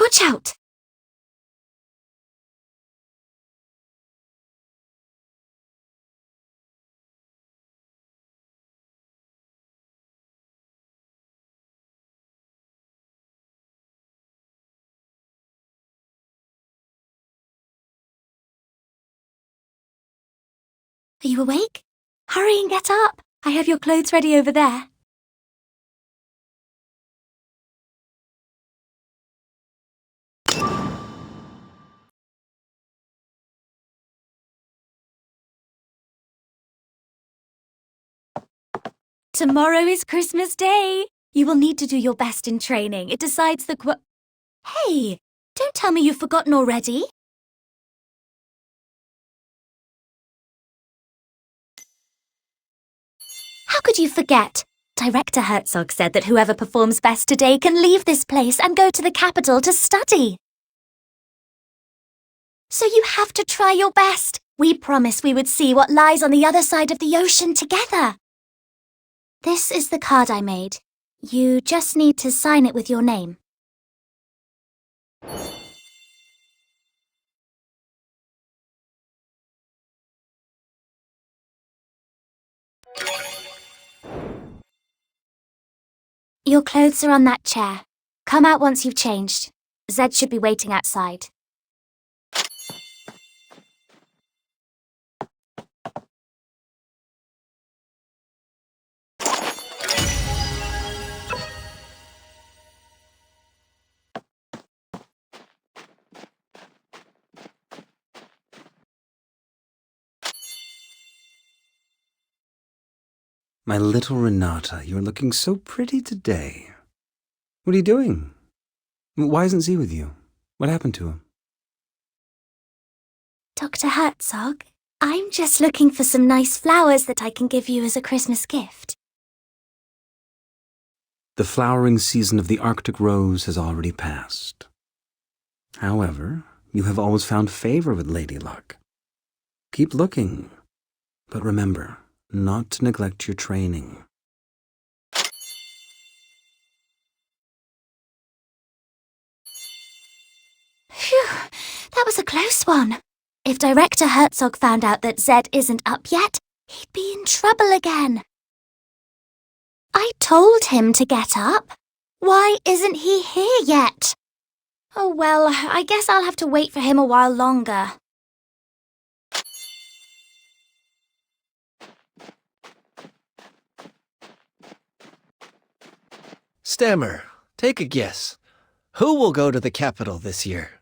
watch out! Are you awake? Hurry and get up. I have your clothes ready over there. Tomorrow is Christmas Day. You will need to do your best in training. It decides the Hey, don't tell me you've forgotten already. How could you forget? Director Herzog said that whoever performs best today can leave this place and go to the capital to study. So you have to try your best. We promised we would see what lies on the other side of the ocean together. This is the card I made. You just need to sign it with your name. Your clothes are on that chair. Come out once you've changed. Zed should be waiting outside. My little Renata, you're looking so pretty today. What are you doing? Why isn't Z with you? What happened to him? Dr. Herzog, I'm just looking for some nice flowers that I can give you as a Christmas gift. The flowering season of the Arctic rose has already passed. However, you have always found favor with Lady Luck. Keep looking, but remember not to neglect your training. Phew, that was a close one. If Director Herzog found out that Zed isn't up yet, he'd be in trouble again. I told him to get up. Why isn't he here yet? Oh well, I guess I'll have to wait for him a while longer. Stammer, take a guess. Who will go to the capital this year?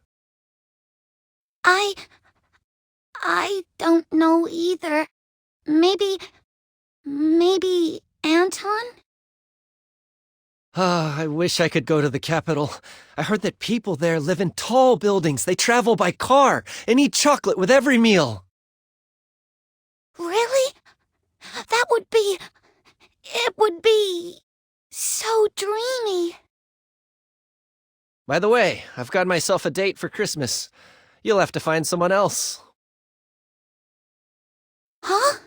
I don't know either. Maybe Anton? I wish I could go to the capital. I heard that people there live in tall buildings. They travel by car and eat chocolate with every meal. Really? It would be so dreamy. By the way, I've got myself a date for Christmas. You'll have to find someone else. Huh?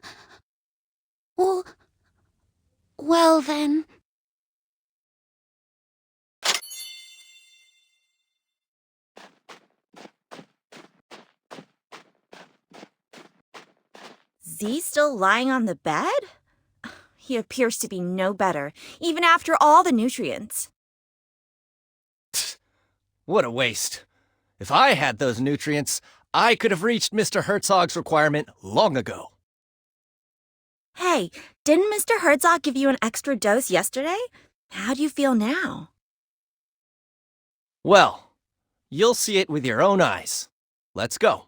Well then. Z still lying on the bed? He appears to be no better, even after all the nutrients. What a waste. If I had those nutrients, I could have reached Mr. Herzog's requirement long ago. Hey, didn't Mr. Herzog give you an extra dose yesterday? How do you feel now? Well, you'll see it with your own eyes. Let's go.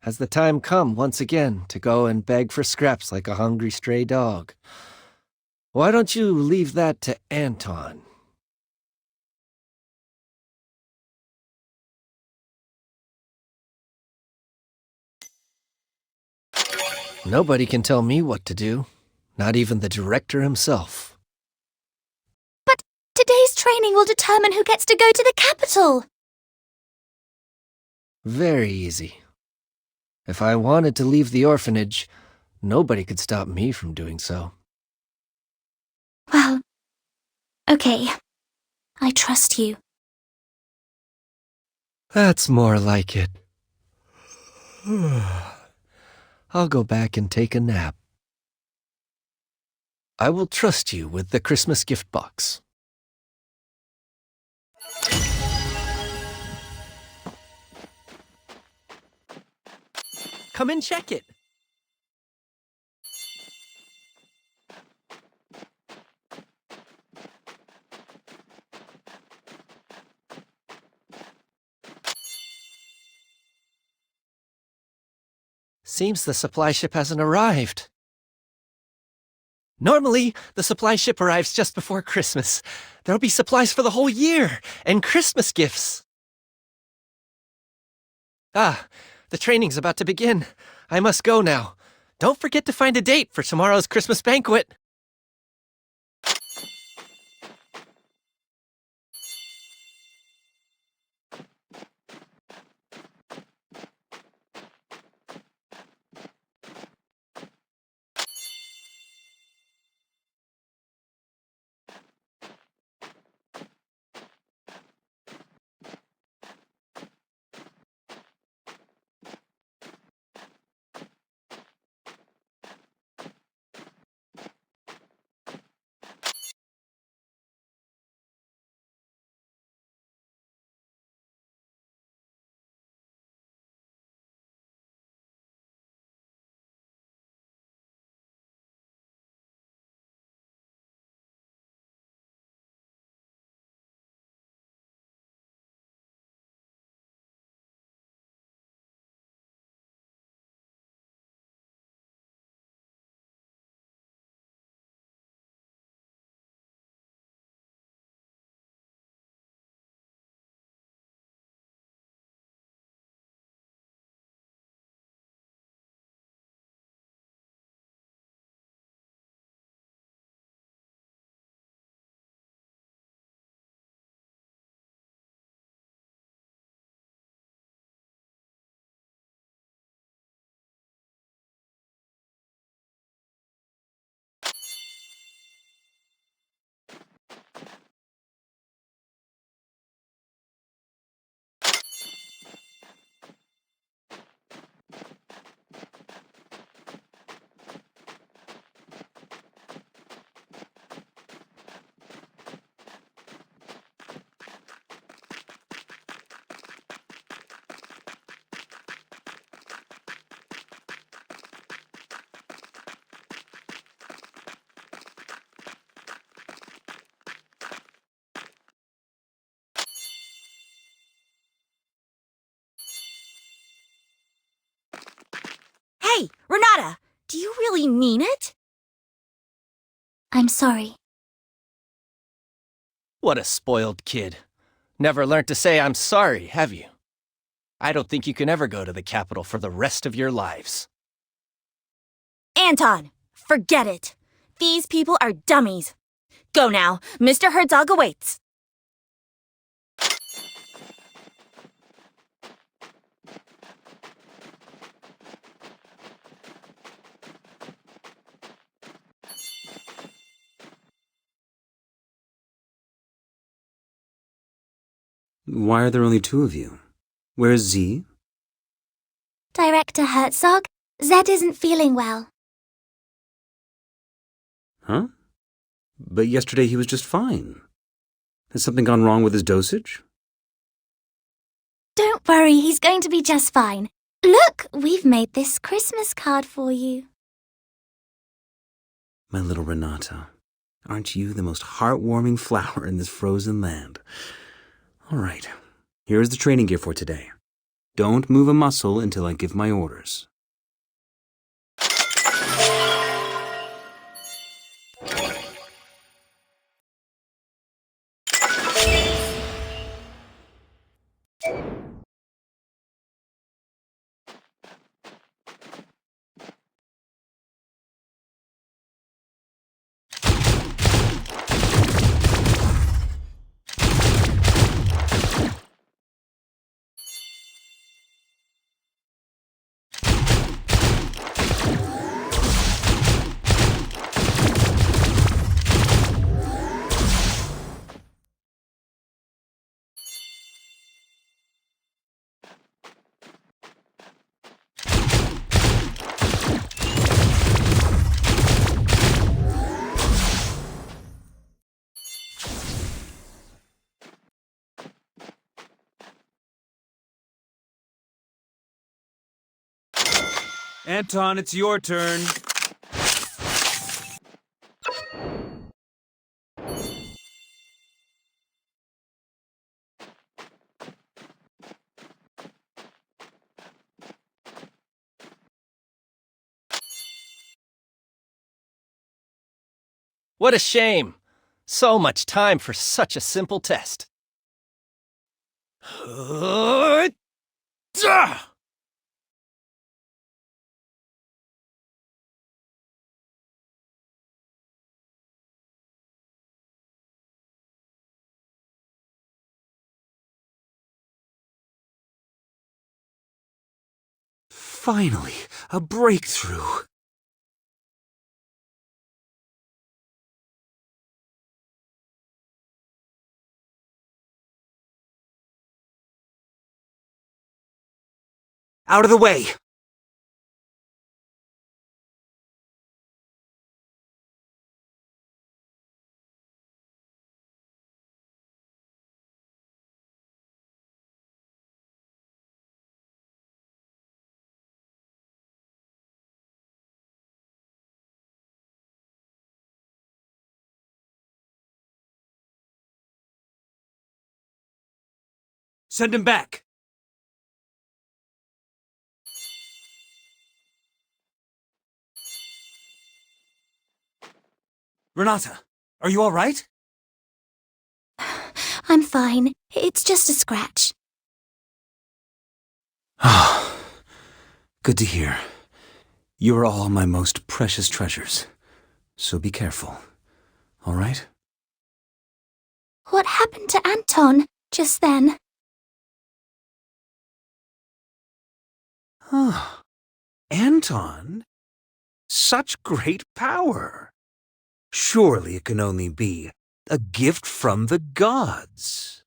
Has the time come once again to go and beg for scraps like a hungry stray dog? Why don't you leave that to Anton? Nobody can tell me what to do, not even the director himself. But today's training will determine who gets to go to the capital. Very easy. If I wanted to leave the orphanage, nobody could stop me from doing so. Well, okay. I trust you. That's more like it. I'll go back and take a nap. I will trust you with the Christmas gift box. Come and check it. Seems the supply ship hasn't arrived. Normally, the supply ship arrives just before Christmas. There'll be supplies for the whole year, and Christmas gifts. Ah, the training's about to begin. I must go now. Don't forget to find a date for tomorrow's Christmas banquet. Hey, Renata, do you really mean it? I'm sorry. What a spoiled kid. Never learned to say I'm sorry, have you? I don't think you can ever go to the capital for the rest of your lives. Anton, forget it. These people are dummies. Go now. Mr. Herzog awaits. Why are there only two of you? Where's Z? Director Herzog, Zed isn't feeling well. Huh? But yesterday he was just fine. Has something gone wrong with his dosage? Don't worry, he's going to be just fine. Look, we've made this Christmas card for you. My little Renata, aren't you the most heartwarming flower in this frozen land? All right, here is the training gear for today. Don't move a muscle until I give my orders. Anton, it's your turn. What a shame! So much time for such a simple test. Finally, a breakthrough. Out of the way! Send him back! Renata, are you all right? I'm fine. It's just a scratch. Ah, good to hear. You are all my most precious treasures. So be careful, all right? What happened to Anton just then? Huh. Anton? Such great power! Surely it can only be a gift from the gods.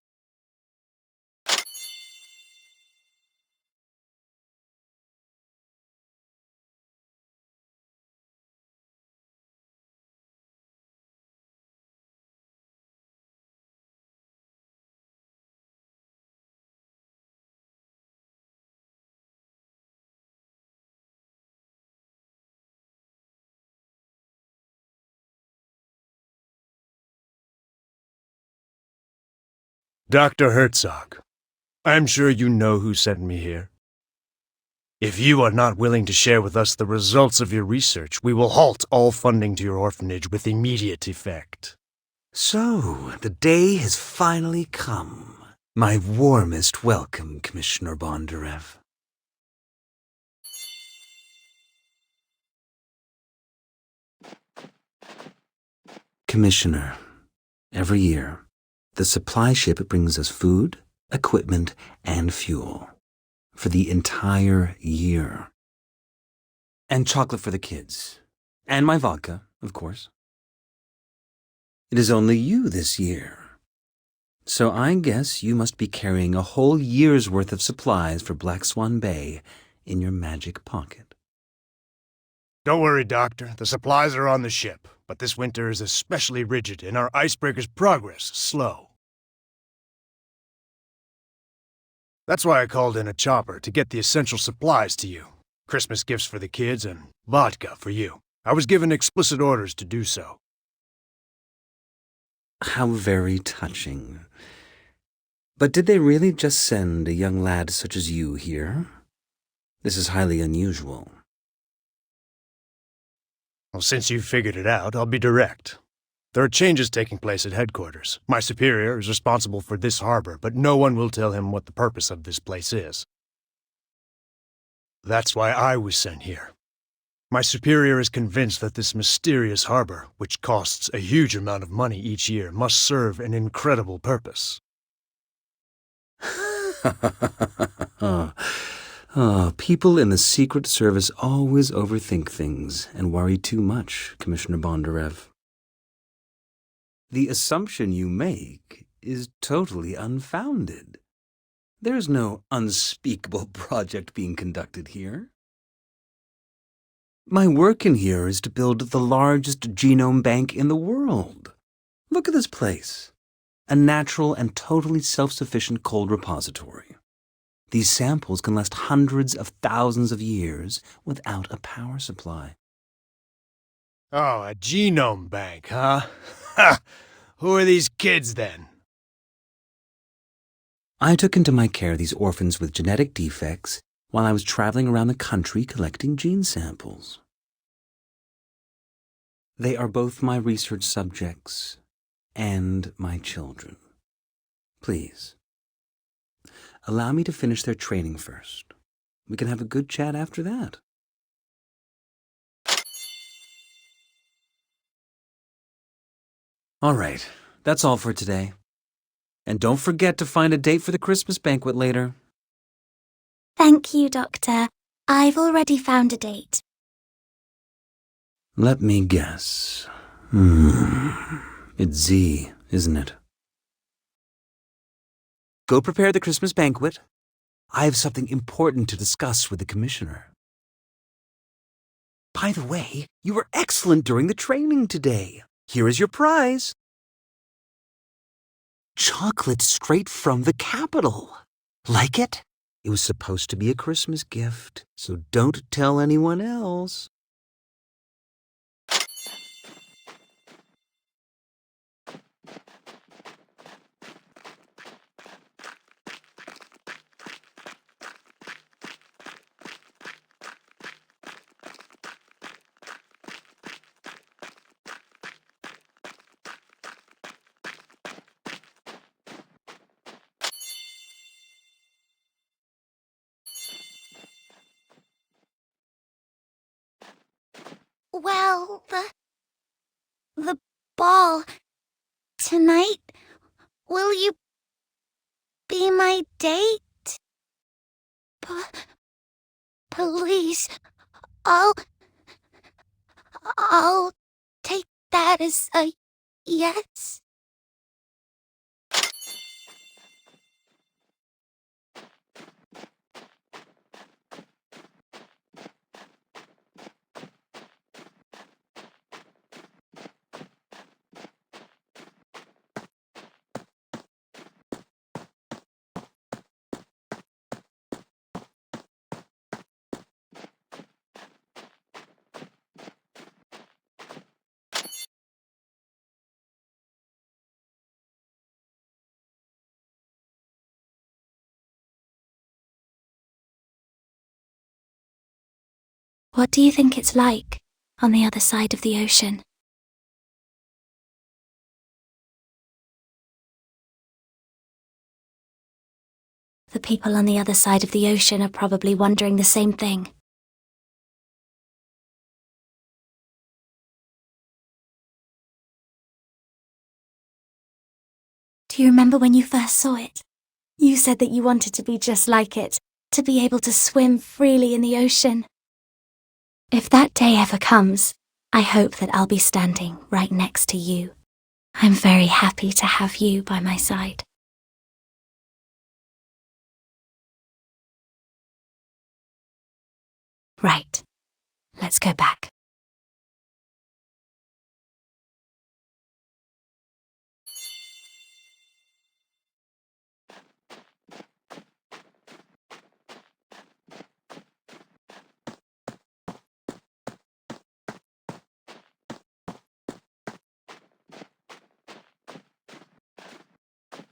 Dr. Herzog, I'm sure you know who sent me here. If you are not willing to share with us the results of your research, we will halt all funding to your orphanage with immediate effect. So, the day has finally come. My warmest welcome, Commissioner Bondarev. Commissioner, every year, the supply ship brings us food, equipment, and fuel for the entire year. And chocolate for the kids. And my vodka, of course. It is only you this year. So I guess you must be carrying a whole year's worth of supplies for Black Swan Bay in your magic pocket. Don't worry, Doctor. The supplies are on the ship, but this winter is especially rigid and our icebreaker's progress slow. That's why I called in a chopper to get the essential supplies to you. Christmas gifts for the kids and vodka for you. I was given explicit orders to do so. How very touching. But did they really just send a young lad such as you here? This is highly unusual. Well, since you've figured it out, I'll be direct. There are changes taking place at headquarters. My superior is responsible for this harbor, but no one will tell him what the purpose of this place is. That's why I was sent here. My superior is convinced that this mysterious harbor, which costs a huge amount of money each year, must serve an incredible purpose. People in the Secret Service always overthink things and worry too much, Commissioner Bondarev. The assumption you make is totally unfounded. There's no unspeakable project being conducted here. My work in here is to build the largest genome bank in the world. Look at this place. A natural and totally self-sufficient cold repository. These samples can last hundreds of thousands of years without a power supply. Oh, a genome bank, huh? Ha! Who are these kids then? I took into my care these orphans with genetic defects while I was traveling around the country collecting gene samples. They are both my research subjects and my children. Please, allow me to finish their training first. We can have a good chat after that. All right, that's all for today. And don't forget to find a date for the Christmas banquet later. Thank you, Doctor. I've already found a date. Let me guess. It's Z, isn't it? Go prepare the Christmas banquet. I have something important to discuss with the Commissioner. By the way, you were excellent during the training today. Here is your prize. Chocolate straight from the capital. Like it? It was supposed to be a Christmas gift, so don't tell anyone else. Well, the ball tonight. Will you be my date? Please, I'll take that as a yes. What do you think it's like on the other side of the ocean? The people on the other side of the ocean are probably wondering the same thing. Do you remember when you first saw it? You said that you wanted to be just like it, to be able to swim freely in the ocean. If that day ever comes, I hope that I'll be standing right next to you. I'm very happy to have you by my side. Right. Let's go back.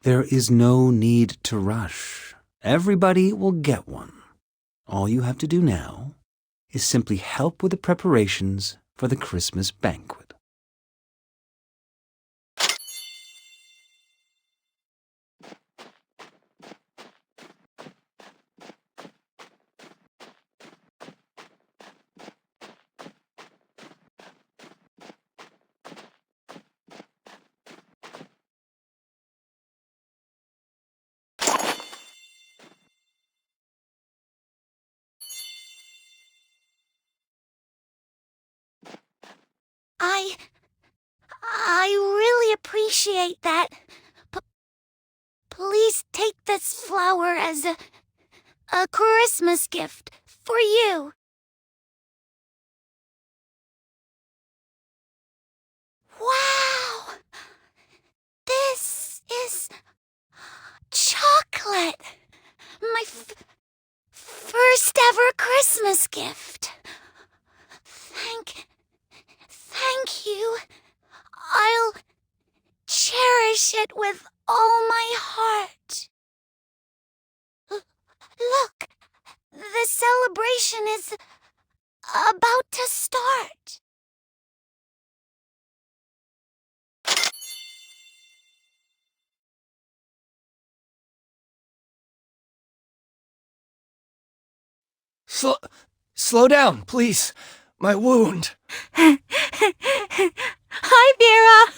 There is no need to rush. Everybody will get one. All you have to do now is simply help with the preparations for the Christmas banquet. I really appreciate that. Please take this flower as a Christmas gift for you. Wow! This is chocolate. My first ever Christmas gift. Thank you. I'll cherish it with all my heart. Look, the celebration is about to start. Slow down, please. My wound. Hi, Vera.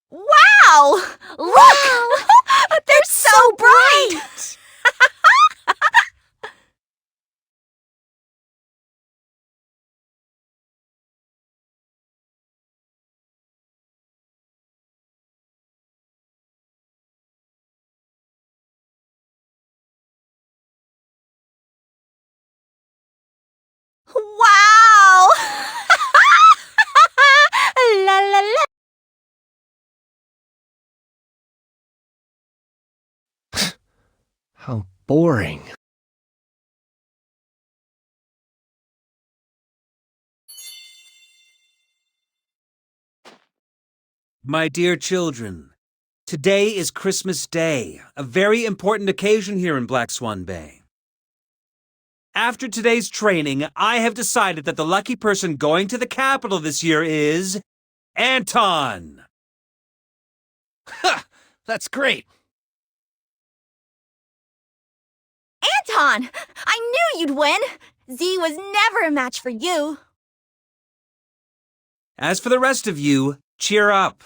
Wow! Look! They're so bright! Wow! La la la. How boring. My dear children, today is Christmas Day, a very important occasion here in Black Swan Bay. After today's training, I have decided that the lucky person going to the capital this year is Anton. Ha! That's great. Anton! I knew you'd win! Z was never a match for you. As for the rest of you, cheer up.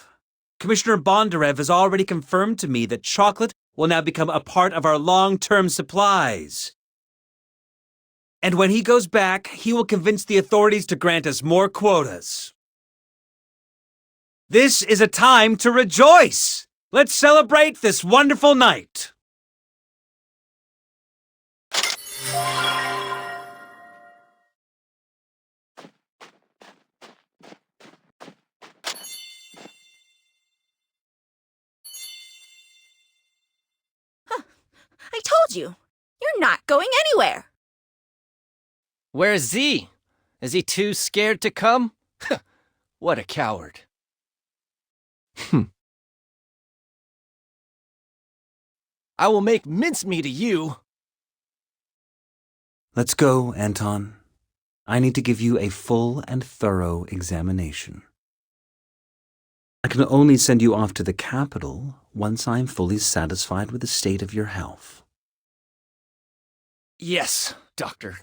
Commissioner Bondarev has already confirmed to me that chocolate will now become a part of our long-term supplies. And when he goes back, he will convince the authorities to grant us more quotas. This is a time to rejoice! Let's celebrate this wonderful night! I told you, you're not going anywhere. Where's Z? Is he too scared to come? What a coward. I will make mincemeat of you. Let's go, Anton. I need to give you a full and thorough examination. I can only send you off to the capital once I am fully satisfied with the state of your health. Yes, Doctor.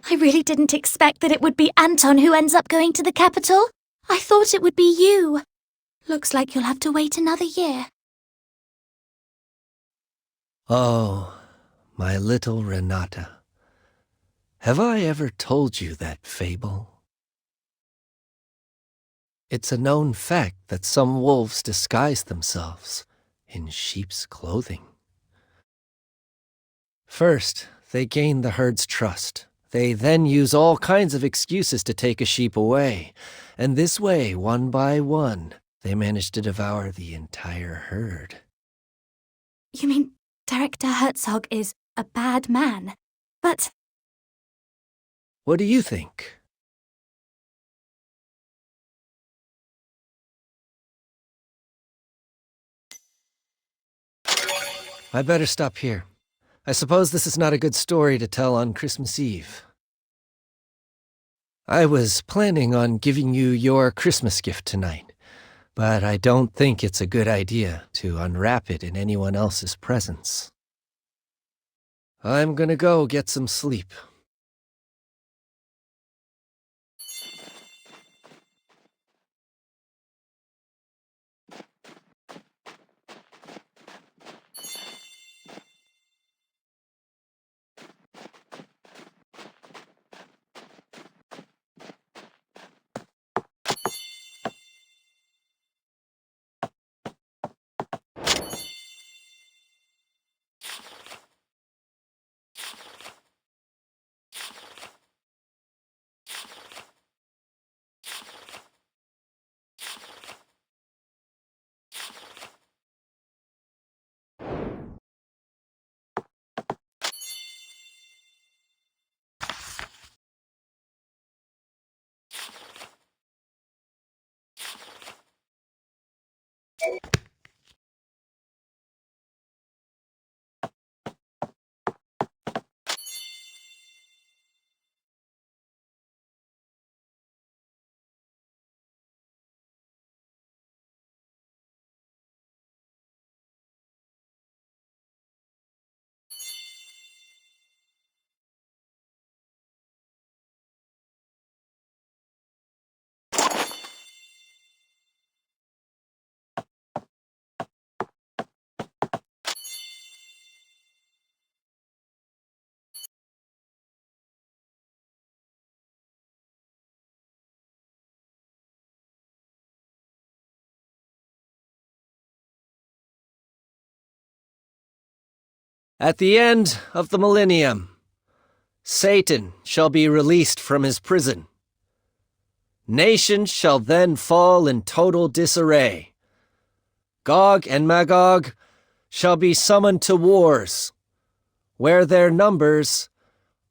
I really didn't expect that it would be Anton who ends up going to the capital. I thought it would be you. Looks like you'll have to wait another year. Oh, my little Renata. Have I ever told you that fable? It's a known fact that some wolves disguise themselves in sheep's clothing. First, they gain the herd's trust. They then use all kinds of excuses to take a sheep away, and this way, one by one, they manage to devour the entire herd. You mean Director Herzog is a bad man? But What do you think? I better stop here. I suppose this is not a good story to tell on Christmas Eve. I was planning on giving you your Christmas gift tonight, but I don't think it's a good idea to unwrap it in anyone else's presence. I'm gonna go get some sleep. At the end of the millennium, Satan shall be released from his prison. Nations shall then fall in total disarray. Gog and Magog shall be summoned to wars, where their numbers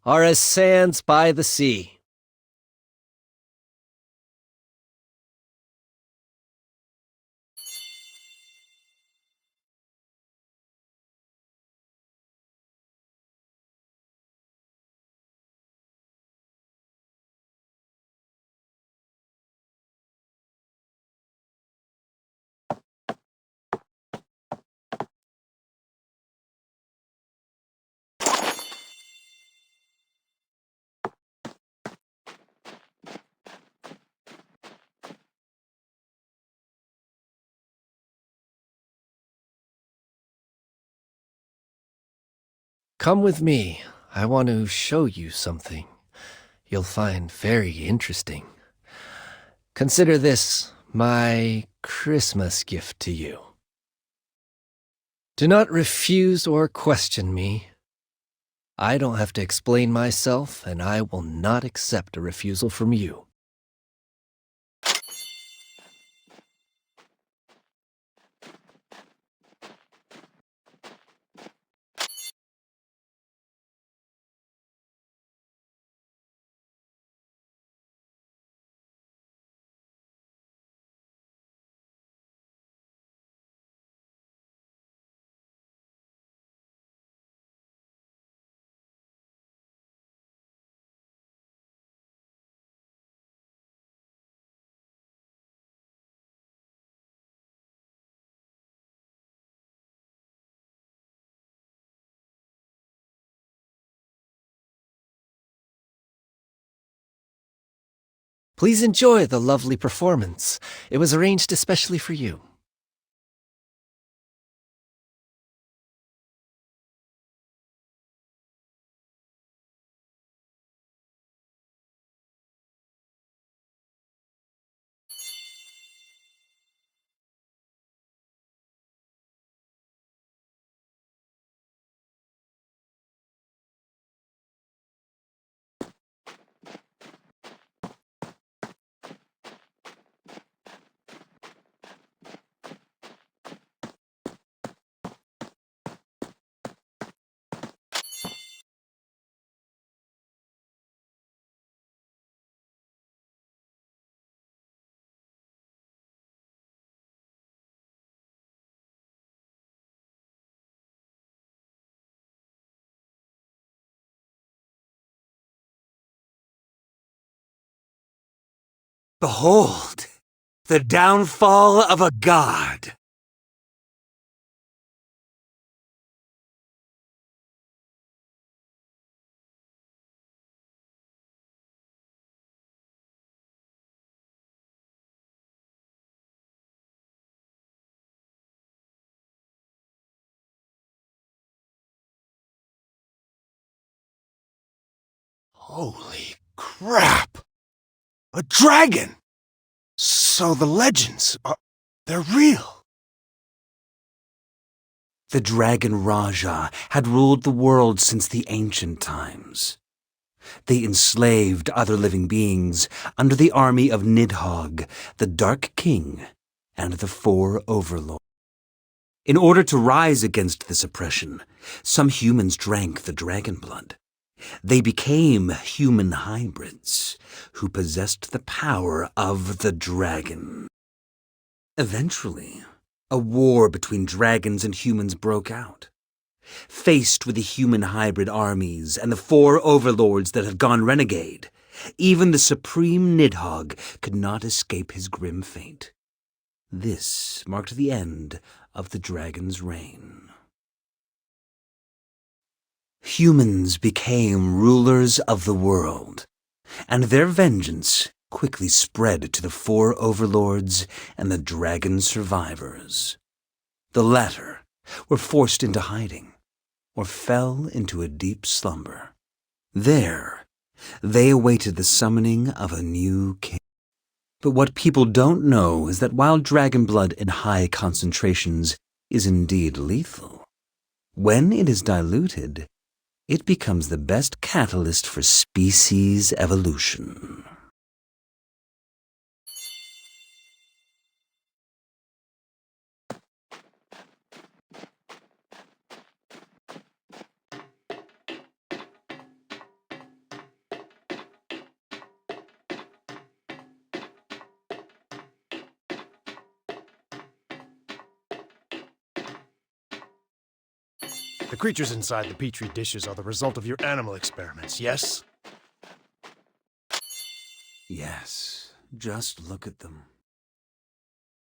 are as sands by the sea. Come with me. I want to show you something you'll find very interesting. Consider this my Christmas gift to you. Do not refuse or question me. I don't have to explain myself, and I will not accept a refusal from you. Please enjoy the lovely performance. It was arranged especially for you. Behold, the downfall of a god. Holy crap! A dragon! So the legends they're real. The Dragon Raja had ruled the world since the ancient times. They enslaved other living beings under the army of Nidhogg, the Dark King, and the Four Overlords. In order to rise against this oppression, some humans drank the dragon blood. They became human hybrids who possessed the power of the dragon. Eventually, a war between dragons and humans broke out. Faced with the human hybrid armies and the 4 overlords that had gone renegade, even the supreme Nidhogg could not escape his grim fate. This marked the end of the dragon's reign. Humans became rulers of the world, and their vengeance quickly spread to the 4 overlords and the dragon survivors. The latter were forced into hiding, or fell into a deep slumber. There, they awaited the summoning of a new king. But what people don't know is that while dragon blood in high concentrations is indeed lethal, when it is diluted, it becomes the best catalyst for species evolution. The creatures inside the petri dishes are the result of your animal experiments, yes? Yes, just look at them.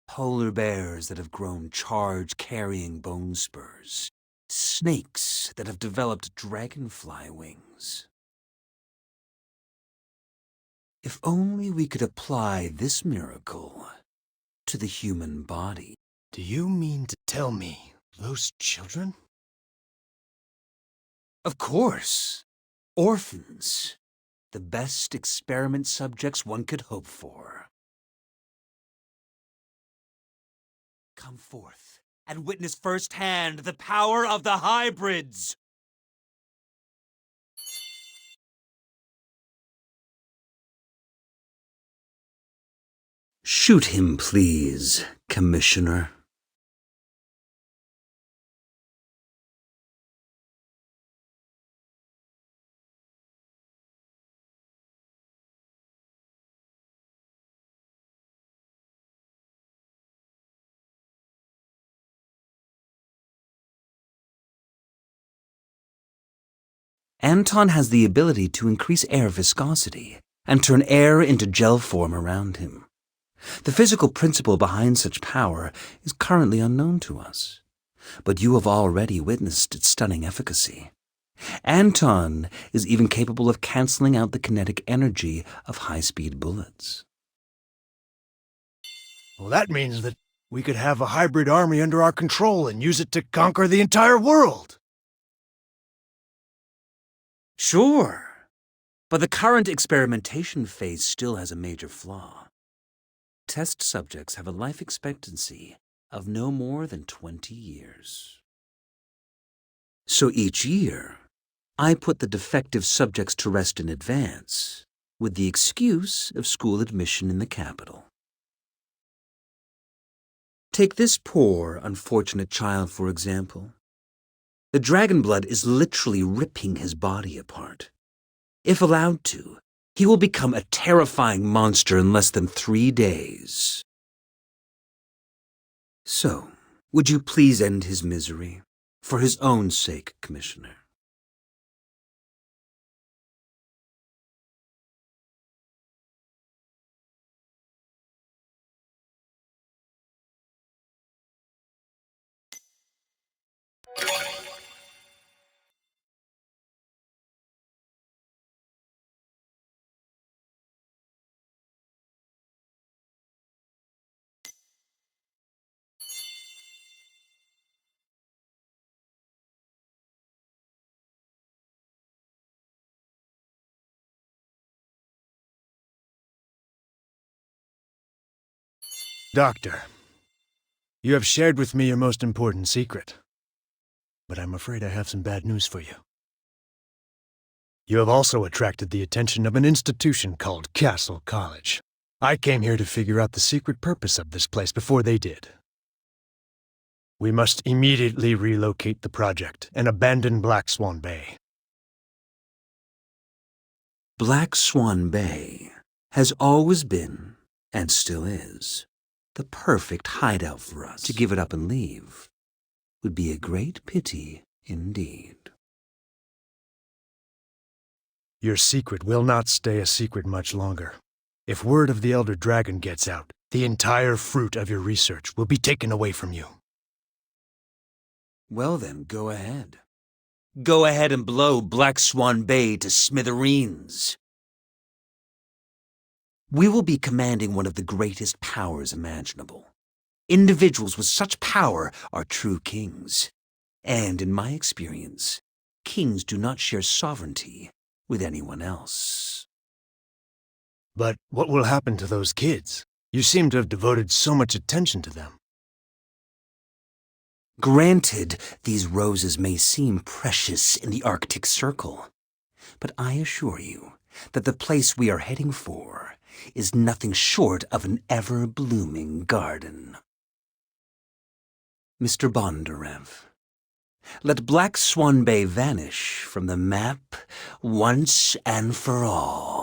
Polar bears that have grown charge-carrying bone spurs. Snakes that have developed dragonfly wings. If only we could apply this miracle to the human body. Do you mean to tell me those children? Of course. Orphans. The best experiment subjects one could hope for. Come forth and witness firsthand the power of the hybrids! Shoot him, please, Commissioner. Anton has the ability to increase air viscosity and turn air into gel form around him. The physical principle behind such power is currently unknown to us, but you have already witnessed its stunning efficacy. Anton is even capable of canceling out the kinetic energy of high-speed bullets. Well, that means that we could have a hybrid army under our control and use it to conquer the entire world. Sure, but the current experimentation phase still has a major flaw. Test subjects have a life expectancy of no more than 20 years. So each year, I put the defective subjects to rest in advance, with the excuse of school admission in the capital. Take this poor, unfortunate child, for example. The dragon blood is literally ripping his body apart. If allowed to, he will become a terrifying monster in less than 3 days. So, would you please end his misery? For his own sake, Commissioner. Doctor, you have shared with me your most important secret, but I'm afraid I have some bad news for you. You have also attracted the attention of an institution called Castle College. I came here to figure out the secret purpose of this place before they did. We must immediately relocate the project and abandon Black Swan Bay. Black Swan Bay has always been, and still is, The perfect hideout for us. To give it up and leave would be a great pity indeed. Your secret will not stay a secret much longer. If word of the Elder Dragon gets out, the entire fruit of your research will be taken away from you. Well then, go ahead. Go ahead and blow Black Swan Bay to smithereens. We will be commanding one of the greatest powers imaginable. Individuals with such power are true kings. And in my experience, kings do not share sovereignty with anyone else. But what will happen to those kids? You seem to have devoted so much attention to them. Granted, these roses may seem precious in the Arctic Circle, but I assure you that the place we are heading for is nothing short of an ever-blooming garden. Mr. Bondarev, let Black Swan Bay vanish from the map once and for all.